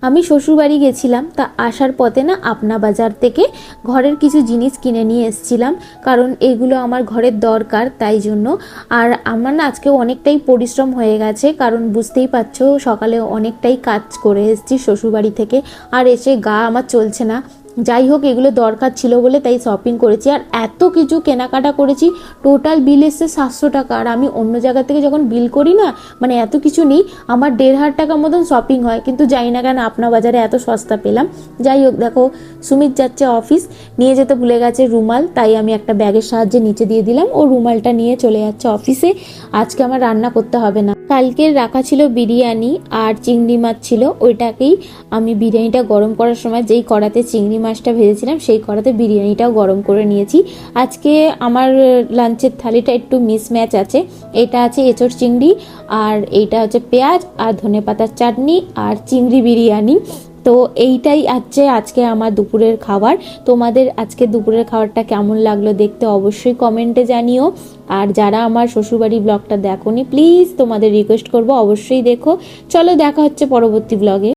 আমি শ্বশুরবাড়ি গেছিলাম, তা আসার পথে না আপনা বাজার থেকে ঘরের কিছু জিনিস কিনে নিয়ে এসেছিলাম, কারণ এগুলো আমার ঘরের দরকার, তাই জন্য। আর আমার না আজকে অনেকটাই পরিশ্রম হয়ে গেছে, কারণ বুঝতেই পারছো সকালে অনেকটাই কাজ করে এসেছি শ্বশুরবাড়ি থেকে, আর এসে গা আমার চলছে না। যাই হোক, এগুলো দরকার ছিল বলে তাই শপিং করেছি, আর এত কিছু কেনাকাটা করেছি। টোটাল বিল এসছে 700 টাকা। আর আমি অন্য জায়গা থেকে যখন বিল করি না, মানে এত কিছু নেই, আমার 1,500 টাকার মতন শপিং হয়, কিন্তু জানি না কেন আপনা বাজারে এত সস্তা পেলাম। যাই হোক, দেখো সুমিত যাচ্ছে অফিস, নিয়ে যেতে ভুলে গেছে রুমাল, তাই আমি একটা ব্যাগের সাহায্যে নিচে দিয়ে দিলাম, ও রুমালটা নিয়ে চলে যাচ্ছে অফিসে। আজকে আমার রান্না করতে হবে না। কালকের রাখা ছিল বিরিয়ানি আর চিংড়ি মাছ ছিল, ওইটাকেই আমি বিরিয়ানিটা গরম করার সময় যেই কড়াতে চিংড়ি মাছটা ভেজেছিলাম সেই কড়াতে বিরিয়ানিটাও গরম করে নিয়েছি। আজকে আমার লাঞ্চের থালিটা একটু মিসম্যাচ আছে। এটা আছে এঁচড় চিংড়ি, আর এইটা হচ্ছে পেঁয়াজ আর ধনেপাতার চাটনি আর চিংড়ি বিরিয়ানি। তো এইটাই আছে আজকে আমার দুপুরের খাবার। তোমাদের আজকে দুপুরের খাবারটা কেমন লাগলো দেখতে অবশ্যই কমেন্টে জানিও। আর যারা আমার শ্বশুরবাড়ি ব্লগটা দেখোনি, প্লিজ তোমাদের রিকোয়েস্ট করবো অবশ্যই দেখো। চলো, দেখা হচ্ছে পরবর্তী ব্লগে।